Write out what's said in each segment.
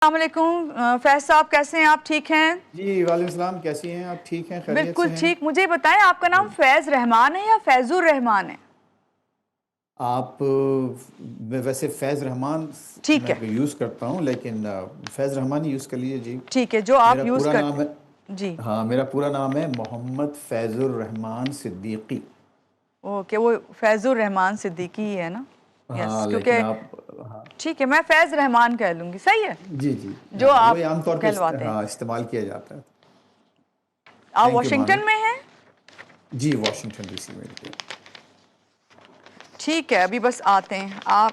السلام علیکم فیض صاحب، کیسے ہیں آپ؟ ٹھیک ہیں جی وعلیکم السلام، کیسی ہیں آپ؟ ٹھیک ہیں، خیریت سے بالکل ہیں؟ ٹھیک. مجھے بتائیں آپ کا نام فیض رحمان ہے یا فیض الرحمان ہے؟ آپ ویسے فیض رحمان ٹھیک میں ہے یوز کرتا ہوں، لیکن فیض رحمان ہی یوز کر لیجیے. جی ٹھیک ہے، جو آپ میرا یوز پورا نام کرتے ہے، جی. ہاں میرا پورا نام ہے محمد فیض الرحمان صدیقی. اوکے، وہ فیض الرحمان صدیقی ہی ہے نا؟ یس، ہاں لیکن کیونکہ آپ ہاں ٹھیک ہے میں فیض رحمان کہہ لوں گی. صحیح ہے جی جی جو ہاں آپ وہی عام طور پہ کہلواتے ہیں. ہاں استعمال کیا جاتا ہے. آپ تھینک یو مانو. واشنگٹن میں ہیں؟ جی واشنگٹن ڈی سی میں. ٹھیک ہے، ابھی بس آتے ہیں. آپ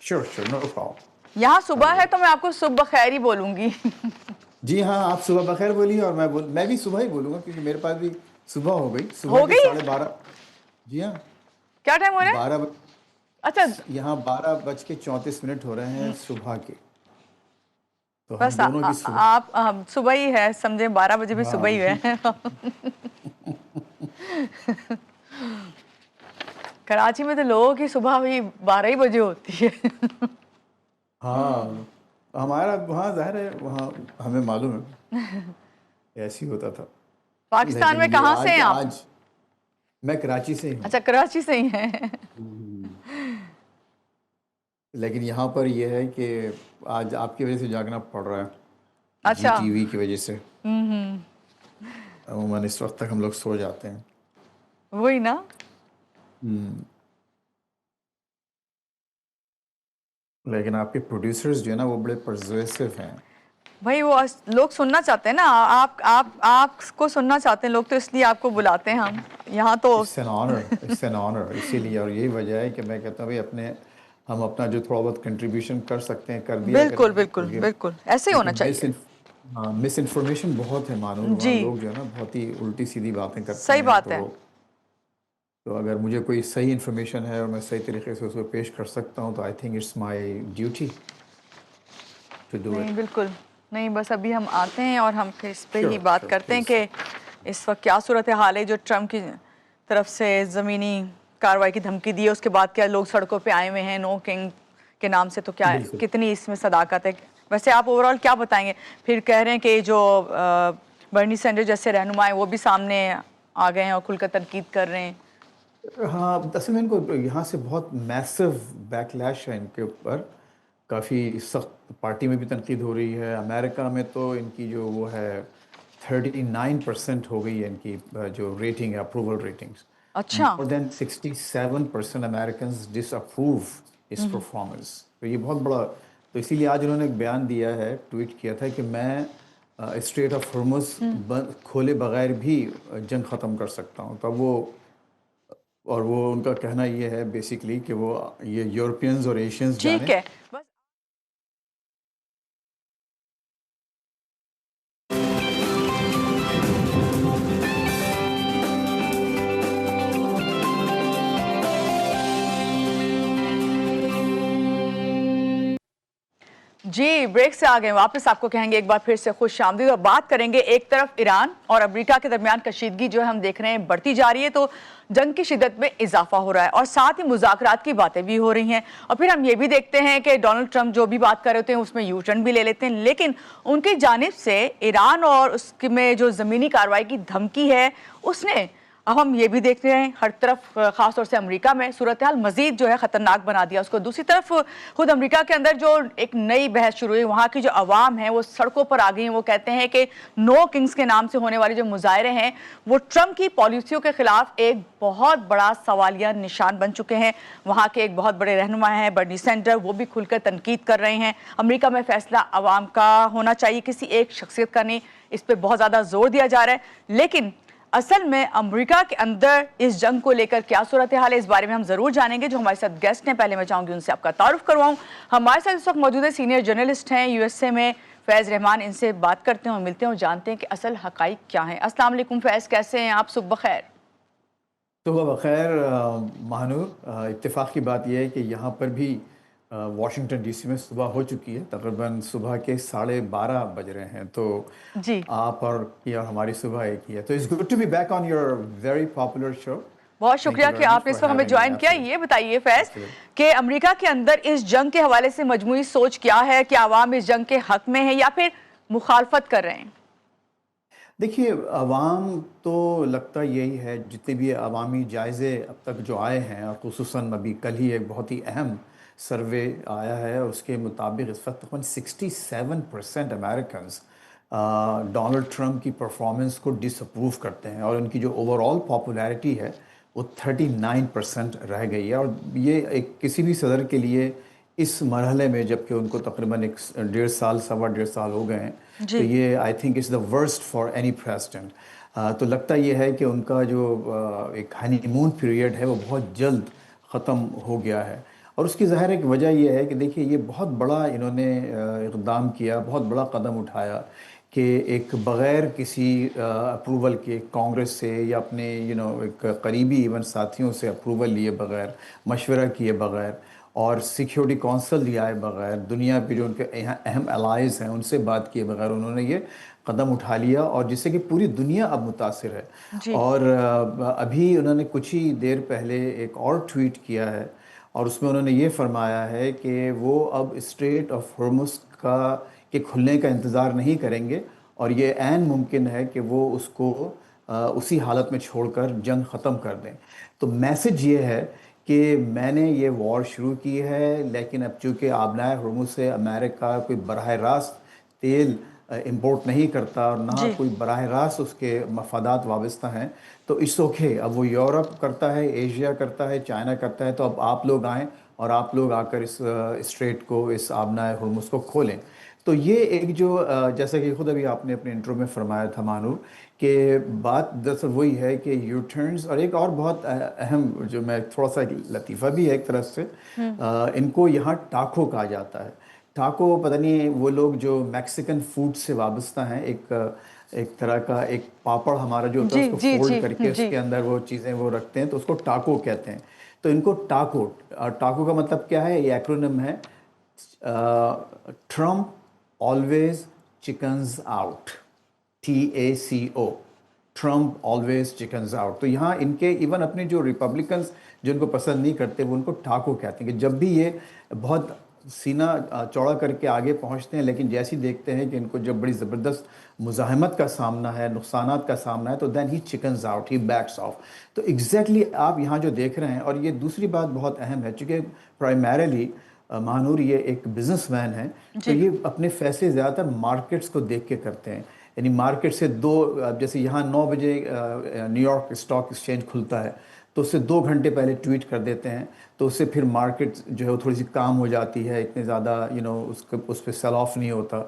شور نو پرابلم. یہاں صبح ہے تو میں آپ کو صبح بخیر ہی بولوں گی. جی ہاں آپ صبح بخیر بولیے، اور میں بھی صبح ہی بولوں گا کیونکہ میرے پاس بھی صبح ہو گئی. صبح ہو کے گئی؟ 12:30. جی ہاں کیا ٹائم ہو رہا ہے؟ 12 اچھا یہاں 12:34 ہو رہے ہیں صبح کے. تو ہم بس دونوں کی صبح. آپ صبح ہی ہے سمجھیں، 12 بجے بھی صبح ہی ہاں ہے. کراچی میں تو لوگوں کی صبح بھی 12 ہی بجے ہوتی ہے. ہاں ہمارا وہاں ظاہر ہے، وہاں ہمیں معلوم ہے ایسے ہی ہوتا تھا. پاکستان لیکن میں یہ کہاں سے ہیں آج آپ؟ آج میں کراچی سے ہی ہوں. اچھا کراچی سے ہی ہیں. لیکن یہاں پر یہ ہے کہ آج آپ کی وجہ سے جاگنا پڑ رہا ہے، جی اچھا. ٹی وی کی وجہ سے. عموماً اس وقت تک ہم لوگ سو جاتے ہیں. وہی نا. لیکن آپ کے پروڈیوسرز جو ہے نا وہ بڑے پرزویسو ہیں. بھائی وہ لوگ سننا چاہتے ہیں نا، آپ کو سننا چاہتے ہیں لوگ، تو اس لیے آپ کو بلاتے ہیں ہم یہاں تو. اٹس این آنر اسی لیے، اور یہی وجہ ہے کہ میں کہتا ہوں بھائی ہم اپنا جو تھوڑا بہت کنٹریبیوشن کر سکتے ہیں کر دیا کریں. بالکل بالکل بالکل ایسے ہی ہونا چاہیے. مس انفارمیشن بہت ہے مانور، وہاں جی لوگ جو ہے نا بہت ہی الٹی سیدھی باتیں کرتے صحیح ہیں. بات ہے. تو اگر مجھے کوئی صحیح انفارمیشن ہے اور میں صحیح طریقے سے اس کو پیش کر سکتا ہوں تو I think it's my duty to do نہیں اٹ. بالکل نہیں، بس ابھی ہم آتے ہیں اور ہم پھر اس پہ ہی شیور بات شیور کرتے ہیں پلیز. کہ اس وقت کیا صورتحال ہے. جو ٹرمپ کی طرف سے زمینی کارروائی کی دھمکی دی ہے، اس کے بعد کیا لوگ سڑکوں پہ آئے ہوئے ہیں نو کنگ کے نام سے، تو کیا بالکل. کتنی اس میں صداقت ہے. ویسے آپ اوورآل کیا بتائیں گے؟ پھر کہہ رہے ہیں کہ جو برنی سینڈر جیسے رہنما ہیں وہ بھی سامنے آ گئے ہیں اور کھل کر تنقید کر رہے ہیں. ہاں اصل میں ان کو یہاں سے بہت میسو بیک لیش ہے ان کے اوپر. کافی سخت پارٹی میں بھی تنقید ہو رہی ہے. امریکہ میں تو ان کی جو وہ ہے 39% ہو گئی ہے ان کی جو ریٹنگ ہے، اپروول ریٹنگس. اچھا. More than 67% Americans disapprove his performance. تو یہ بہت بڑا، تو اسی لیے آج انہوں نے ایک بیان دیا ہے، ٹویٹ کیا تھا کہ میں اسٹریٹ آف ہرمز کھولے بغیر بھی جنگ ختم کر سکتا ہوں. تب وہ ان کا کہنا یہ ہے بیسیکلی کہ وہ یہ یورپینز اور ایشینز جانے. ٹھیک ہے. بس جی بریک سے آ گئے واپس. آپ کو کہیں گے ایک بار پھر سے خوش آمدید، اور بات کریں گے ایک طرف ایران اور امریکہ کے درمیان کشیدگی جو ہے ہم دیکھ رہے ہیں بڑھتی جا رہی ہے، تو جنگ کی شدت میں اضافہ ہو رہا ہے اور ساتھ ہی مذاکرات کی باتیں بھی ہو رہی ہیں. اور پھر ہم یہ بھی دیکھتے ہیں کہ ڈونلڈ ٹرمپ جو بھی بات کر رہے ہوتے ہیں اس میں یو ٹرن بھی لے لیتے ہیں، لیکن ان کی جانب سے ایران اور اس میں جو زمینی کارروائی کی دھمکی ہے اس نے، اب ہم یہ بھی دیکھ رہے ہیں ہر طرف خاص طور سے امریکہ میں صورتحال مزید جو ہے خطرناک بنا دیا اس کو. دوسری طرف خود امریکہ کے اندر جو ایک نئی بحث شروع ہوئی، وہاں کی جو عوام ہے وہ سڑکوں پر آ گئی ہیں. وہ کہتے ہیں کہ نو کنگز کے نام سے ہونے والے جو مظاہرے ہیں وہ ٹرمپ کی پالیسیوں کے خلاف ایک بہت بڑا سوالیہ نشان بن چکے ہیں. وہاں کے ایک بہت بڑے رہنما ہیں برنی سینڈر، وہ بھی کھل کر تنقید کر رہے ہیں. امریکہ میں فیصلہ عوام کا ہونا چاہیے، کسی ایک شخصیت کا نہیں. اس پہ بہت زیادہ زور دیا جا رہا ہے، لیکن اصل میں امریکہ کے اندر اس جنگ کو لے کر کیا صورتحال ہے اس بارے میں ہم ضرور جانیں گے. جو ہمارے ساتھ گیسٹ ہیں، پہلے میں چاہوں گی ان سے آپ کا تعارف کرواؤں. ہمارے ساتھ اس وقت موجود ہے سینئر جرنلسٹ ہیں یو ایس اے میں فیض رحمان. ان سے بات کرتے ہیں اور ملتے ہیں اور جانتے ہیں کہ اصل حقائق کیا ہیں. السلام علیکم فیض، کیسے ہیں آپ؟ صبح بخیر. صبح بخیر مہانور. اتفاق کی بات یہ ہے کہ یہاں پر بھی واشنگٹن ڈی سی میں صبح ہو چکی ہے، تقریباً صبح کے 12:30 بج رہے ہیں. تو جی آپ اور ہماری صبح ایک ہی ہے. تو it's good to be back on your very popular show. بہت شکریہ کہ آپ نے اس وقت ہمیں جوائن کیا. یہ بتائیے فیض کہ امریکہ کے اندر اس جنگ کے حوالے سے مجموعی سوچ کیا ہے؟ کہ عوام اس جنگ کے حق میں ہے یا پھر مخالفت کر رہے ہیں؟ دیکھیے عوام تو لگتا یہی ہے، جتنے بھی عوامی جائزے اب تک جو آئے ہیں، اور خصوصاً ابھی کل ہی ایک بہت ہی اہم سروے آیا ہے، اور اس کے مطابق اس وقت تقریباً 67% امریکنز ڈونلڈ ٹرمپ کی پرفارمنس کو ڈس اپروو کرتے ہیں، اور ان کی جو اوور آل پاپولیرٹی ہے وہ 39% رہ گئی ہے. اور یہ ایک کسی بھی صدر کے لیے اس مرحلے میں، جبکہ ان کو تقریباً 1.5 سال ہو گئے ہیں، تو یہ I think is the worst for any president. تو لگتا یہ ہے کہ ان کا جو ایک ہنی مون پیریڈ ہے وہ بہت جلد ختم ہو گیا ہے. اور اس کی ظاہر ایک وجہ یہ ہے کہ دیکھیے یہ بہت بڑا انہوں نے اقدام کیا، بہت بڑا قدم اٹھایا کہ ایک بغیر کسی اپروول کے کانگریس سے یا اپنے ایک قریبی ایون ساتھیوں سے اپروول لیے بغیر، مشورہ کیے بغیر، اور سیکیورٹی کونسل لے آئے بغیر، دنیا پہ جو ان کے اہم الائز ہیں ان سے بات کیے بغیر انہوں نے یہ قدم اٹھا لیا، اور جس سے کہ پوری دنیا اب متاثر ہے. اور ابھی انہوں نے کچھ ہی دیر پہلے ایک اور ٹویٹ کیا ہے، اور اس میں انہوں نے یہ فرمایا ہے کہ وہ اب اسٹریٹ آف ہرمز کے کھلنے کا انتظار نہیں کریں گے، اور یہ عین ممکن ہے کہ وہ اس کو اسی حالت میں چھوڑ کر جنگ ختم کر دیں. تو میسج یہ ہے کہ میں نے یہ وار شروع کی ہے، لیکن اب چونکہ آبنائے ہرمز سے امریکہ کوئی براہ راست تیل امپورٹ نہیں کرتا، اور نہ کوئی براہ راست اس کے مفادات وابستہ ہیں، تو اٹس اوکے. اب وہ یورپ کرتا ہے، ایشیا کرتا ہے، چائنا کرتا ہے، تو اب آپ لوگ آئیں اور آپ لوگ آ کر اس اسٹریٹ کو، اس آبنائے ہرمز کو کھولیں. تو یہ ایک جو جیسا کہ خود ابھی آپ نے اپنے انٹرو میں فرمایا تھا مانور، کہ بات دراصل وہی ہے کہ یو ٹرنز. اور ایک اور بہت اہم جو میں تھوڑا سا لطیفہ بھی ہے ایک طرف سے، ان کو یہاں ٹاکو کہا جاتا ہے. ٹاکو پتہ نہیں وہ لوگ جو میکسیکن فوڈ سے وابستہ ہیں، ایک طرح کا ایک پاپڑ ہمارا جو ہوتا ہے اس کو فولڈ کر کے اس کے اندر وہ چیزیں وہ رکھتے ہیں، تو اس کو ٹاکو کہتے ہیں. تو ان کو ٹاکو کا مطلب کیا ہے؟ یہ ایکرونم ہے Trump always chickens out, TACO، Trump always chickens out. تو یہاں ان کے ایون اپنے جو ریپبلکنز جو ان کو پسند نہیں کرتے وہ ان کو ٹاکو کہتے ہیں، کہ جب بھی یہ بہت سینہ چوڑا کر کے آگے پہنچتے ہیں، لیکن جیسی دیکھتے ہیں کہ ان کو جب بڑی زبردست مزاحمت کا سامنا ہے، نقصانات کا سامنا ہے، تو then he chickens out, he backs off. تو ایگزیکٹلی آپ یہاں جو دیکھ رہے ہیں. اور یہ دوسری بات بہت اہم ہے، چونکہ پرائمریلی مہنور یہ ایک بزنس مین ہے، تو یہ اپنے فیصلے زیادہ تر مارکیٹس کو دیکھ کے کرتے ہیں. یعنی مارکیٹ سے جیسے یہاں 9 بجے نیو یارک اسٹاک ایکسچینج کھلتا ہے، تو اس سے 2 گھنٹے پہلے ٹویٹ کر دیتے ہیں، تو اس سے پھر مارکیٹ جو ہے وہ تھوڑی سی کام ہو جاتی ہے، اتنے زیادہ اس پہ سیل آف نہیں ہوتا.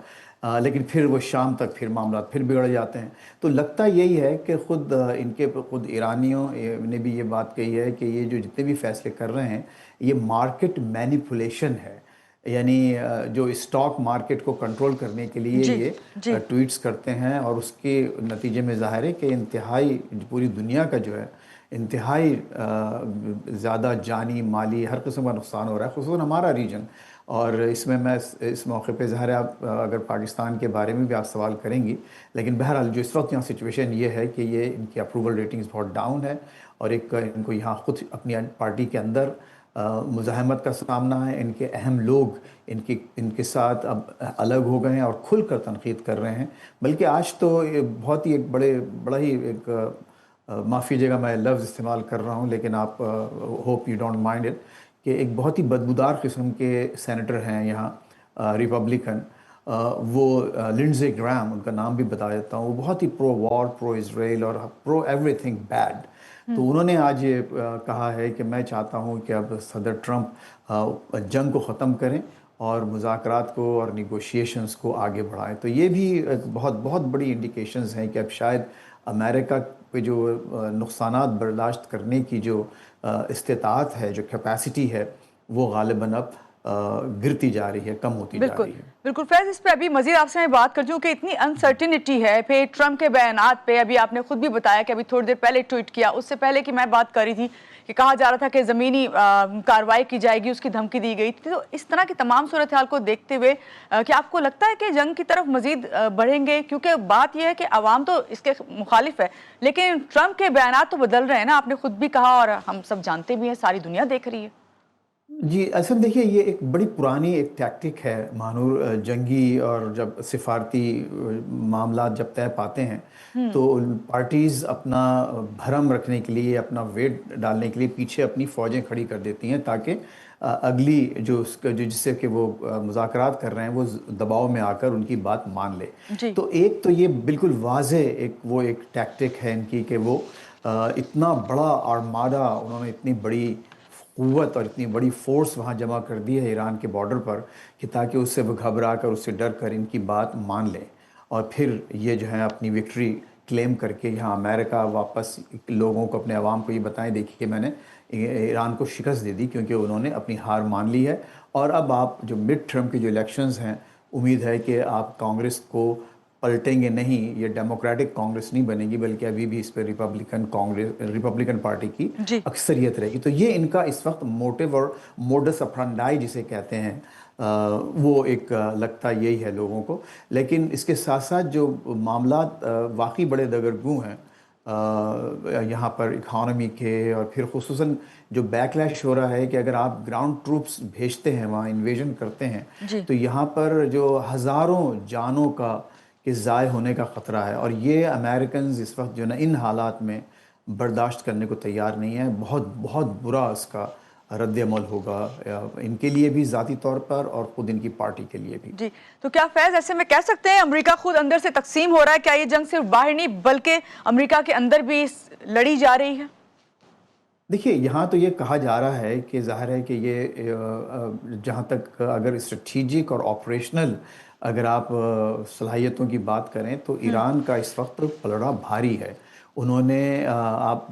لیکن پھر وہ شام تک پھر معاملات پھر بگڑ جاتے ہیں. تو لگتا یہی ہے کہ خود ایرانیوں نے بھی یہ بات کہی ہے کہ یہ جو جتنے بھی فیصلے کر رہے ہیں یہ مارکیٹ مینیپولیشن ہے. یعنی جو اسٹاک مارکیٹ کو کنٹرول کرنے کے لیے یہ ٹویٹس کرتے ہیں، اور اس کے نتیجے میں ظاہر ہے کہ انتہائی پوری دنیا کا جو ہے انتہائی زیادہ جانی مالی ہر قسم کا نقصان ہو رہا ہے، خصوصاً ہمارا ریجن. اور اس میں اس موقع پہ ظاہر ہے آپ اگر پاکستان کے بارے میں بھی آپ سوال کریں گی، لیکن بہرحال جو اس وقت یہاں سچویشن یہ ہے کہ یہ ان کی اپروول ریٹنگز بہت ڈاؤن ہے، اور ایک ان کو یہاں خود اپنی پارٹی کے اندر مزاحمت کا سامنا ہے. ان کے اہم لوگ ان کے ساتھ اب الگ ہو گئے ہیں اور کھل کر تنقید کر رہے ہیں. بلکہ آج تو بہت ہی ایک بڑا ہی ایک معافی جگہ میں لفظ استعمال کر رہا ہوں، لیکن آپ hope you don't mind it, کہ ایک بہت ہی بدبودار قسم کے سینیٹر ہیں یہاں ریپبلکن، وہ لنڈزے گرام، ان کا نام بھی بتا دیتا ہوں. وہ بہت ہی پرو وار، پرو اسرائیل اور پرو ایوری تھنگ بیڈ. تو انہوں نے آج یہ کہا ہے کہ میں چاہتا ہوں کہ اب صدر ٹرمپ جنگ کو ختم کریں اور مذاکرات کو اور نیگوشیشنز کو آگے بڑھائیں. تو یہ بھی ایک بہت بڑی انڈیکیشنز ہیں کہ اب شاید امریکہ پہ جو نقصانات برداشت کرنے کی جو استطاعت ہے، جو کیپیسٹی ہے، وہ غالباً اب گرتی جا رہی ہے, کم ہوتی جا بالکل رہی ہے. بالکل فیض, اس پہ ابھی مزید آپ سے میں بات کرتی ہوں کہ اتنی انسرٹینٹی ہے پھر ٹرمپ کے بیانات پہ. ابھی آپ نے خود بھی بتایا کہ ابھی تھوڑی دیر پہلے ٹویٹ کیا, اس سے پہلے کہ میں بات کر رہی تھی کہ کہا جا رہا تھا کہ زمینی کارروائی کی جائے گی, اس کی دھمکی دی گئی تھی. تو اس طرح کی تمام صورتحال کو دیکھتے ہوئے کیا آپ کو لگتا ہے کہ جنگ کی طرف مزید بڑھیں گے؟ کیونکہ بات یہ ہے کہ عوام تو اس کے مخالف ہے, لیکن ٹرمپ کے بیانات تو بدل رہے ہیں نا, آپ نے خود بھی کہا اور ہم سب جانتے بھی ہیں, ساری دنیا دیکھ رہی ہے. جی اصل دیکھیے یہ ایک بڑی پرانی ایک ٹیکٹک ہے مہنور, جنگی اور جب سفارتی معاملات جب طے پاتے ہیں تو پارٹیز اپنا بھرم رکھنے کے لیے, اپنا ویٹ ڈالنے کے لیے پیچھے اپنی فوجیں کھڑی کر دیتی ہیں تاکہ اگلی جو جس سے کہ وہ مذاکرات کر رہے ہیں وہ دباؤ میں آ کر ان کی بات مان لے. جی تو ایک تو یہ بالکل واضح ایک ٹیکٹک ہے ان کی کہ وہ اتنا بڑا آرمادہ, انہوں نے اتنی بڑی قوت اور اتنی بڑی فورس وہاں جمع کر دی ہے ایران کے بارڈر پر کہ تاکہ اس سے وہ گھبرا کر, اس سے ڈر کر ان کی بات مان لیں اور پھر یہ جو ہے اپنی وکٹری کلیم کر کے یہاں امریکہ واپس لوگوں کو, اپنے عوام کو یہ بتائیں دیکھیے کہ میں نے ایران کو شکست دے دی کیونکہ انہوں نے اپنی ہار مان لی ہے. اور اب آپ جو مڈ ٹرم کے جو الیکشنز ہیں, امید ہے کہ آپ کانگریس کو پلٹیں گے نہیں, یہ ڈیموکریٹک کانگریس نہیں بنے گی بلکہ ابھی بھی اس پہ ریپبلکن پارٹی کی جی اکثریت رہے گی. تو یہ ان کا اس وقت موٹیو اور موڈس اپرانڈائی جسے کہتے ہیں وہ ایک لگتا یہی ہے لوگوں کو. لیکن اس کے ساتھ ساتھ جو معاملات واقعی بڑے دگرگوں ہیں یہاں پر اکانومی کے, اور پھر خصوصاً جو بیک لیش ہو رہا ہے کہ اگر آپ گراؤنڈ ٹروپس بھیجتے ہیں وہاں, انویژن کرتے ہیں, جی تو یہاں پر جو ہزاروں جانوں کا کہ ضائع ہونے کا خطرہ ہے. اور یہ امریکنز اس وقت جو نا ان حالات میں برداشت کرنے کو تیار نہیں ہے. بہت بہت برا اس کا رد عمل ہوگا ان کے لیے بھی ذاتی طور پر اور خود ان کی پارٹی کے لیے بھی. جی تو کیا فیض ایسے میں کہہ سکتے ہیں امریکہ خود اندر سے تقسیم ہو رہا ہے؟ کیا یہ جنگ صرف باہر نہیں بلکہ امریکہ کے اندر بھی لڑی جا رہی ہے؟ دیکھیے یہاں تو یہ کہا جا رہا ہے کہ ظاہر ہے کہ یہ جہاں تک اگر اسٹریٹجک اور آپریشنل اگر آپ صلاحیتوں کی بات کریں تو ایران کا اس وقت پلڑا بھاری ہے. انہوں نے آپ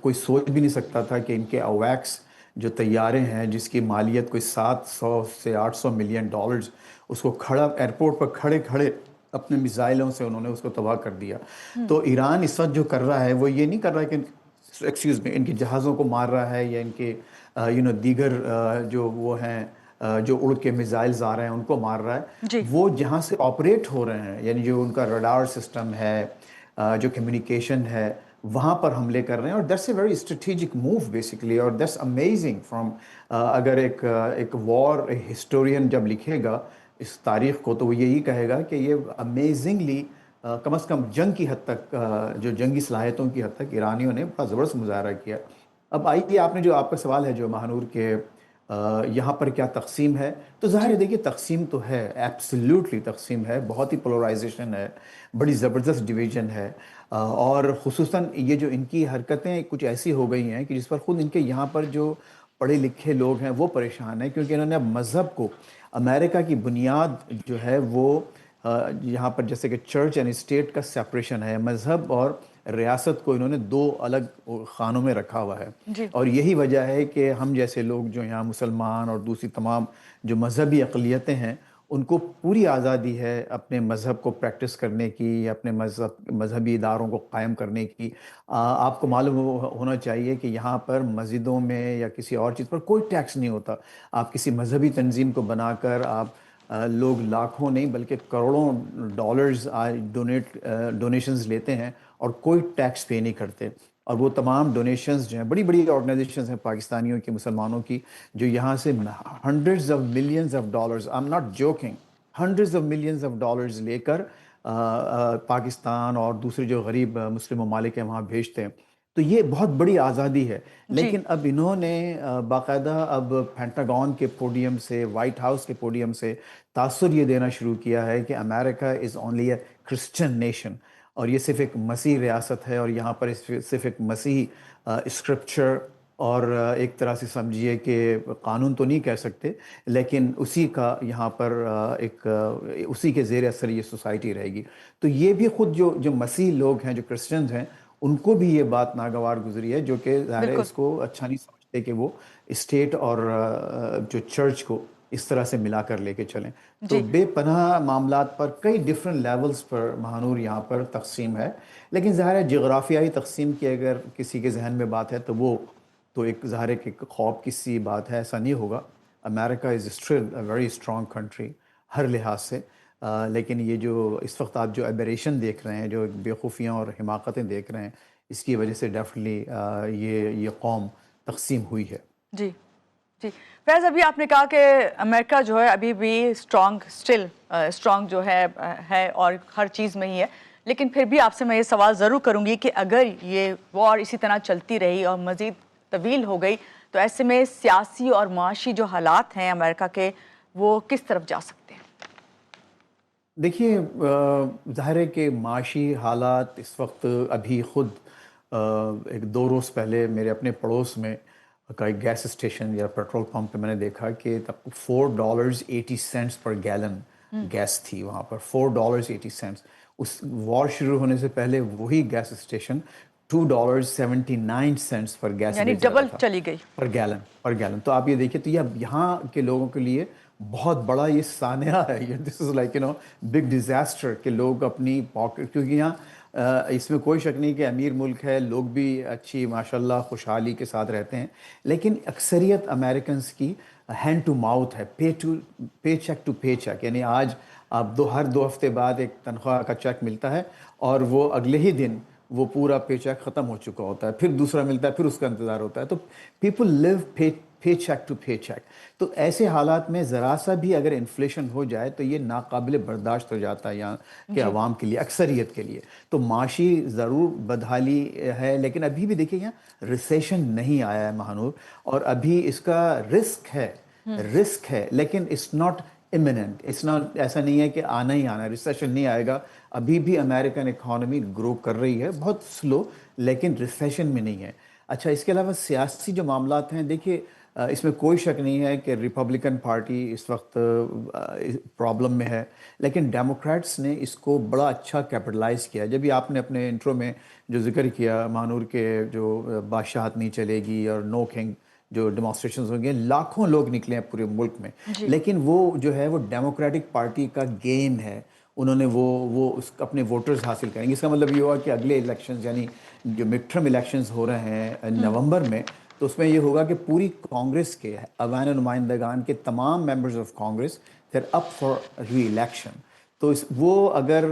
کوئی سوچ بھی نہیں سکتا تھا کہ ان کے اویکس جو طیارے ہیں جس کی مالیت کوئی 700 سے 800 ملین ڈالرز, اس کو کھڑا ایئرپورٹ پر کھڑے کھڑے اپنے میزائلوں سے انہوں نے اس کو تباہ کر دیا. تو ایران اس وقت جو کر رہا ہے وہ یہ نہیں کر رہا کہ ان کے جہازوں کو مار رہا ہے یا ان کے دیگر جو وہ ہیں جو اڑ کے میزائلز آ رہے ہیں ان کو مار رہا ہے. جی وہ جہاں سے آپریٹ ہو رہے ہیں یعنی جو ان کا رڈار سسٹم ہے, جو کمیونیکیشن ہے, وہاں پر حملے کر رہے ہیں. اور that's a very strategic move basically, اور دیٹس امیزنگ فرام اگر ایک وار ہسٹورین جب لکھے گا اس تاریخ کو تو وہ یہی کہے گا کہ یہ امیزنگلی کم از کم جنگ کی حد تک, جو جنگی صلاحیتوں کی حد تک ایرانیوں نے بہت زبردست مظاہرہ کیا. اب آئیے آپ نے جو آپ کا سوال ہے جو مہنور کے یہاں پر کیا تقسیم ہے, تو ظاہر ہے دیکھیے تقسیم تو ہے, ایبسلیوٹلی تقسیم ہے, بہت ہی پولرائزیشن ہے, بڑی زبردست ڈویژن ہے. اور خصوصاً یہ جو ان کی حرکتیں کچھ ایسی ہو گئی ہیں کہ جس پر خود ان کے یہاں پر جو پڑھے لکھے لوگ ہیں وہ پریشان ہیں, کیونکہ انہوں نے اب مذہب کو, امریکہ کی بنیاد جو ہے وہ یہاں پر جیسے کہ چرچ اینڈ اسٹیٹ کا سیپریشن ہے, مذہب اور ریاست کو انہوں نے دو الگ خانوں میں رکھا ہوا ہے. جی اور یہی وجہ ہے کہ ہم جیسے لوگ جو یہاں مسلمان اور دوسری تمام جو مذہبی اقلیتیں ہیں ان کو پوری آزادی ہے اپنے مذہب کو پریکٹس کرنے کی, اپنے مذہبی اداروں کو قائم کرنے کی. آپ کو معلوم ہونا چاہیے کہ یہاں پر مسجدوں میں یا کسی اور چیز پر کوئی ٹیکس نہیں ہوتا. آپ کسی مذہبی تنظیم کو بنا کر آپ لوگ لاکھوں نہیں بلکہ کروڑوں ڈالرز ڈونیشنز لیتے ہیں اور کوئی ٹیکس پے نہیں کرتے. اور وہ تمام ڈونیشنز جو ہیں, بڑی بڑی آرگنائزیشنز ہیں پاکستانیوں کی, مسلمانوں کی, جو یہاں سے hundreds of millions of dollars, I am not joking, hundreds of millions of dollars لے کر پاکستان اور دوسرے جو غریب مسلم ممالک ہیں وہاں بھیجتے ہیں. تو یہ بہت بڑی آزادی ہے. جی لیکن اب انہوں نے باقاعدہ اب پینٹاگون کے پوڈیم سے, وائٹ ہاؤس کے پوڈیم سے تاثر یہ دینا شروع کیا ہے کہ America is only a Christian nation, اور یہ صرف ایک مسیحی ریاست ہے, اور یہاں پر صرف ایک مسیحی اسکرپچر اور ایک طرح سے سمجھیے کہ قانون تو نہیں کہہ سکتے لیکن اسی کا یہاں پر اسی کے زیر اثر یہ سوسائٹی رہے گی. تو یہ بھی خود جو مسیحی لوگ ہیں, جو کرسچنز ہیں, ان کو بھی یہ بات ناگوار گزری ہے, جو کہ ظاہر ہے بالکل اس کو اچھا نہیں سمجھتے کہ وہ اسٹیٹ اور جو چرچ کو اس طرح سے ملا کر لے کے چلیں. تو بے پناہ معاملات پر کئی ڈفرینٹ لیولز پر مہانور یہاں پر تقسیم ہے. لیکن ظاہر ہے جغرافیائی تقسیم کی اگر کسی کے ذہن میں بات ہے تو وہ تو ایک ظاہر ہے کہ خواب کی سی بات ہے, ایسا نہیں ہوگا. America is still a very strong country ہر لحاظ سے. لیکن یہ جو اس وقت آپ جو ایبریشن دیکھ رہے ہیں, جو بے خوفیاں اور حماقتیں دیکھ رہے ہیں, اس کی وجہ سے ڈیفینیٹلی یہ قوم تقسیم ہوئی ہے. جی جی فیض, ابھی آپ نے کہا کہ امریکہ جو ہے ابھی بھی اسٹرانگ جو ہے اور ہر چیز میں ہی ہے, لیکن پھر بھی آپ سے میں یہ سوال ضرور کروں گی کہ اگر یہ وار اسی طرح چلتی رہی اور مزید طویل ہو گئی تو ایسے میں سیاسی اور معاشی جو حالات ہیں امریکہ کے وہ کس طرف جا سکتے ہیں؟ دیکھیے ظاہر ہے کہ معاشی حالات اس وقت ابھی خود ایک 2 روز پہلے میرے اپنے پڑوس میں کا ایک گیس اسٹیشن یا پیٹرول پمپ پہ میں نے دیکھا کہ $4.80 پر گیلن گیس تھی وہاں پر. $4.80. اس وار شروع ہونے سے پہلے وہی گیس اسٹیشن $2.79 پر گیس یعنی بیچ رہا ڈبل تھا چلی گئی پر گیلن. تو آپ یہ دیکھیے تو یہ یہاں کے لوگوں کے لیے بہت بڑا یہ سانحہ ہے. دس از لائک بگ ڈیزاسٹر کہ لوگ اپنی پاکٹ, کیونکہ یہاں اس میں کوئی شک نہیں کہ امیر ملک ہے, لوگ بھی اچھی ماشاءاللہ خوشحالی کے ساتھ رہتے ہیں, لیکن اکثریت امریکنز کی ہینڈ ٹو ماؤتھ ہے, پے چیک ٹو پے چیک. یعنی آج آپ ہر 2 ہفتے بعد ایک تنخواہ کا چیک ملتا ہے اور وہ اگلے ہی دن وہ پورا پے چیک ختم ہو چکا ہوتا ہے, پھر دوسرا ملتا ہے, پھر اس کا انتظار ہوتا ہے. تو people live pay check to pay check. تو ایسے حالات میں ذرا سا بھی اگر انفلیشن ہو جائے تو یہ ناقابل برداشت ہو جاتا ہے یہاں کے عوام کے لیے, اکثریت کے لیے. تو معاشی ضرور بدحالی ہے, لیکن ابھی بھی دیکھیں یہاں ریسیشن نہیں آیا ہے مہانور, اور ابھی اس کا رسک ہے لیکن اٹس ناٹ imminent. ایسا نہیں ہے کہ آنا ہی آنا, ریسیشن نہیں آئے گا. ابھی بھی امریکن اکانومی گرو کر رہی ہے, بہت سلو, لیکن ریسیشن میں نہیں ہے. اچھا, اس کے علاوہ سیاسی جو معاملات ہیں, دیکھیے اس میں کوئی شک نہیں ہے کہ ریپبلکن پارٹی اس وقت پرابلم میں ہے, لیکن ڈیموکریٹس نے اس کو بڑا اچھا کیپٹلائز کیا. جب بھی آپ نے اپنے انٹرو میں جو ذکر کیا مہانور کے جو بادشاہت نہیں چلے گی اور نو کنگ جو ڈیمانسٹریشنز ہوں گے, لاکھوں لوگ نکلے ہیں پورے ملک میں, لیکن وہ جو ہے وہ ڈیموکریٹک پارٹی کا گیم ہے. انہوں نے وہ اپنے ووٹرز حاصل کریں گے. اس کا مطلب یہ ہوا کہ اگلے الیکشنز یعنی جو مڈ ٹرم الیکشنز ہو رہے ہیں نومبر میں, تو اس میں یہ ہوگا کہ پوری کانگریس کے ایوان نمائندگان کے تمام members of Congress there up for reelection. تو وہ اگر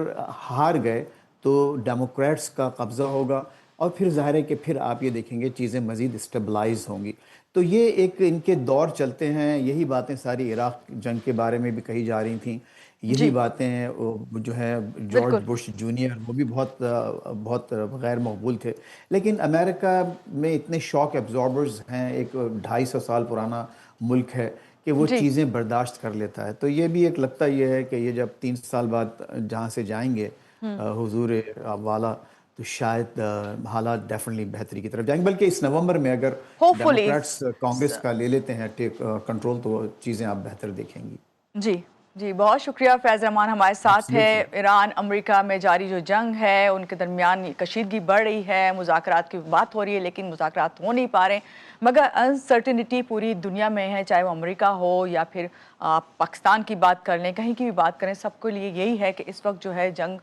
ہار گئے تو ڈیموکریٹس کا قبضہ ہوگا, اور پھر ظاہر ہے کہ پھر آپ یہ دیکھیں گے چیزیں مزید اسٹیبلائز ہوں گی. تو یہ ایک ان کے دور چلتے ہیں. یہی باتیں ساری عراق جنگ کے بارے میں بھی کہی جا رہی تھیں, یہی باتیں جو ہے جارج بش جونیئر, وہ بھی بہت غیر مقبول تھے. لیکن امریکہ میں اتنے شاک ایبزاربرز ہیں, ایک 250 سال پرانا ملک ہے کہ وہ چیزیں برداشت کر لیتا ہے. تو یہ بھی ایک لگتا یہ ہے کہ یہ جب 3 سال بعد جہاں سے جائیں گے حضور والا, تو شاید حالات ڈیفینیٹلی بہتری کی طرف جائیں گے. بلکہ اس نومبر میں اگر ڈیموکریٹس کانگریس کا لے لیتے ہیں کنٹرول, تو چیزیں آپ بہتر دیکھیں گی. جی بہت شکریہ. فیض رحمان ہمارے ساتھ ہے. ایران امریکہ میں جاری جو جنگ ہے ان کے درمیان کشیدگی بڑھ رہی ہے, مذاکرات کی بات ہو رہی ہے لیکن مذاکرات ہو نہیں پا رہے, مگر انسرٹنٹی پوری دنیا میں ہے, چاہے وہ امریکہ ہو یا پھر آپ پاکستان کی بات کر لیں, کہیں کی بھی بات کریں, سب کے لیے یہی ہے کہ اس وقت جو ہے جنگ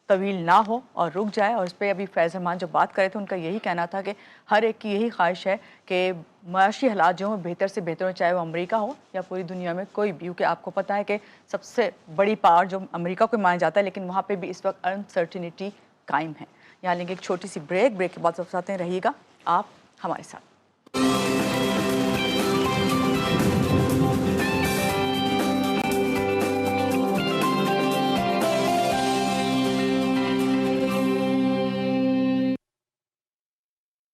طویل نہ ہو اور رک جائے. اور اس پہ ابھی فیض رحمان جو بات کرے تھے ان کا یہی کہنا تھا کہ ہر ایک کی یہی خواہش ہے کہ معاشی حالات جو ہیں بہتر سے بہتر ہو, چاہے وہ امریکہ ہو یا پوری دنیا میں کوئی بھی, کیونکہ آپ کو پتہ ہے کہ سب سے بڑی پاور جو امریکہ کو مانا جاتا ہے, لیکن وہاں پہ بھی اس وقت انسرٹنٹی قائم ہے. یہاں لیں گے ایک چھوٹی سی بریک کے بعد سب ساتھ رہیے گا آپ ہمارے ساتھ.